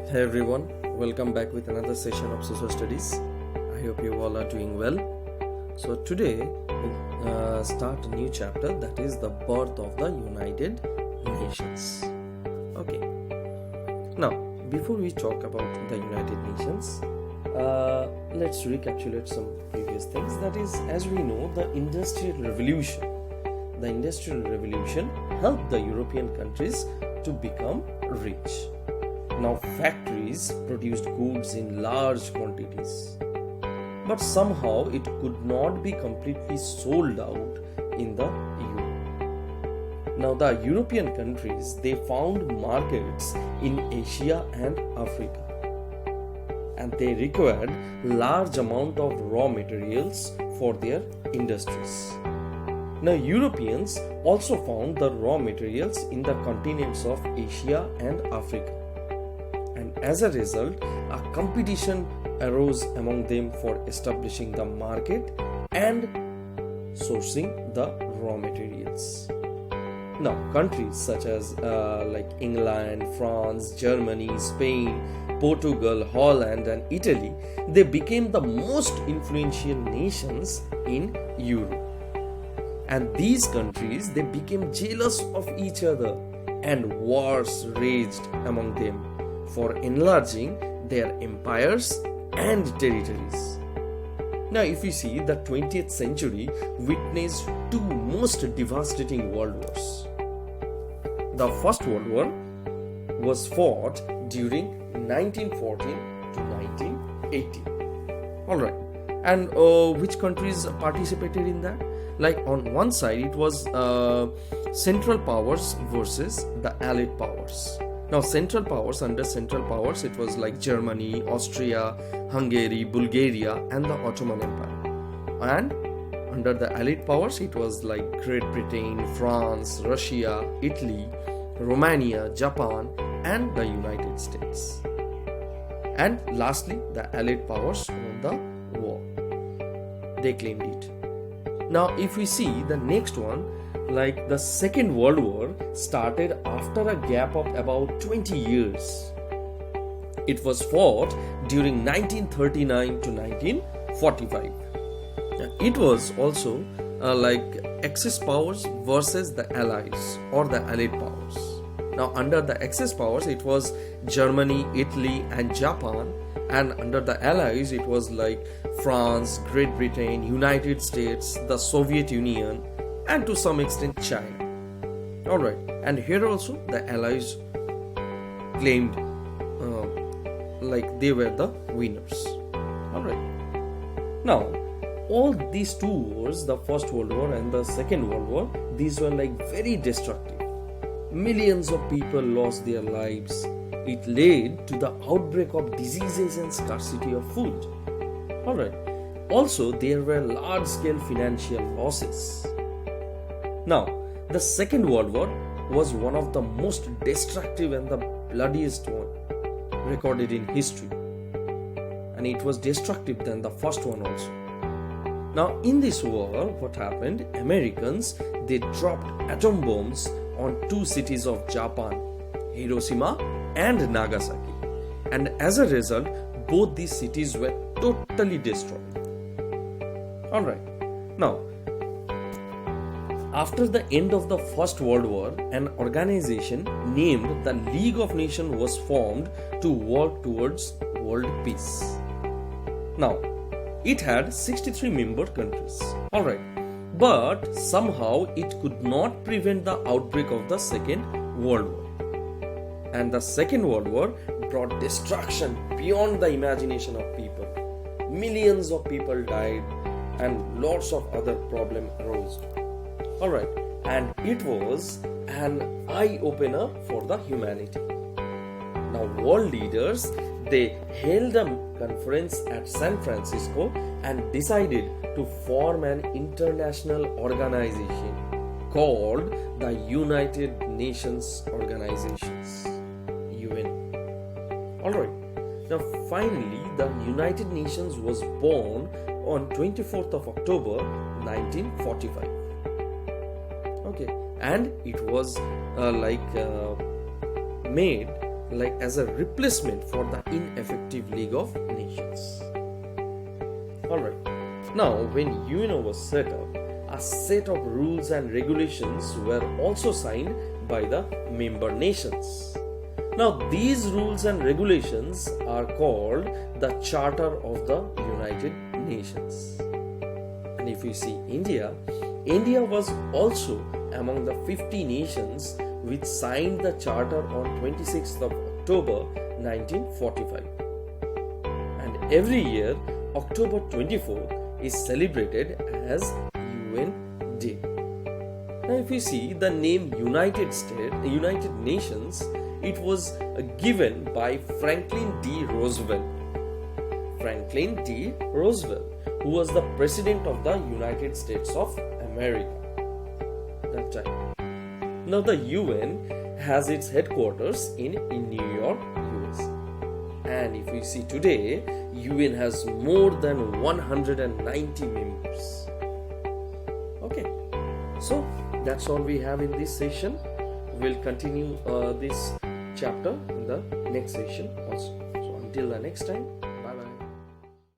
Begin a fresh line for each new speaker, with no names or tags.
Hey everyone, welcome back with another session of social studies. I hope you all are doing well. So today we start a new chapter, that is the birth of the United Nations. Okay. Now, before we talk about the United Nations, let's recapitulate some previous things. That is, as we know, the Industrial Revolution. The Industrial Revolution helped the European countries to become rich. Now, factories produced goods in large quantities, but somehow it could not be completely sold out in the EU. Now, the European countries, they found markets in Asia and Africa, and they required large amount of raw materials for their industries. Now, Europeans also found the raw materials in the continents of Asia and Africa. And as a result, a competition arose among them for establishing the market and sourcing the raw materials. Now, countries such as like England, France, Germany, Spain, Portugal, Holland, and Italy, they became the most influential nations in Europe. And these countries, they became jealous of each other, and wars raged among them for enlarging their empires and territories. Now, if you see, the 20th century witnessed two most devastating world wars. The First World War was fought during 1914 to 1918. Alright, and which countries participated in that? Like, on one side, it was Central Powers versus the Allied Powers. Now, under Central Powers, it was like Germany, Austria, Hungary, Bulgaria, and the Ottoman Empire. And under the Allied Powers, it was like Great Britain, France, Russia, Italy, Romania, Japan, and the United States. And lastly, the Allied Powers won the war. They claimed it. Now, if we see the next one, like the Second World War started after a gap of about 20 years. It was fought during 1939 to 1945. It was also like Axis powers versus the Allies or the Allied powers. Now, under the Axis powers, it was Germany, Italy, and Japan. And under the Allies, it was like France, Great Britain, United States, the Soviet Union, and to some extent China. Alright, and here also the Allies claimed like they were the winners. Alright, now all these two wars, the First World War and the Second World War, these were like very destructive. Millions of people lost their lives. It led to the outbreak of diseases and scarcity of food. Alright, also there were large-scale financial losses. Now, the Second World War was one of the most destructive and the bloodiest one recorded in history. And it was destructive than the first one also. Now, in this war, what happened? Americans, they dropped atom bombs on two cities of Japan, Hiroshima and Nagasaki. And as a result, both these cities were totally destroyed. Alright, now, after the end of the First World War, an organization named the League of Nations was formed to work towards world peace. Now, it had 63 member countries. Alright, but somehow it could not prevent the outbreak of the Second World War. And the Second World War brought destruction beyond the imagination of people. Millions of people died and lots of other problems arose. Alright, and it was an eye-opener for the humanity. Now, world leaders, they held a conference at San Francisco and decided to form an international organization called the United Nations Organizations, UN. Alright, now finally the United Nations was born on 24th of October 1945. Okay, and it was made like as a replacement for the ineffective League of Nations. Alright, now when UNO was set up, a set of rules and regulations were also signed by the member nations. Now these rules and regulations are called the Charter of the United Nations. And if you see India was also among the 50 nations which signed the charter on 26th of October 1945. And every year, October 24th is celebrated as UN Day. Now if you see the name United Nations, it was given by Franklin D. Roosevelt. Franklin D. Roosevelt, who was the President of the United States of America that time. Now the UN has its headquarters in New York, US. And if we see today, UN has more than 190 members. Okay, so that's all we have in this session. We'll continue this chapter in the next session also. So until the next time,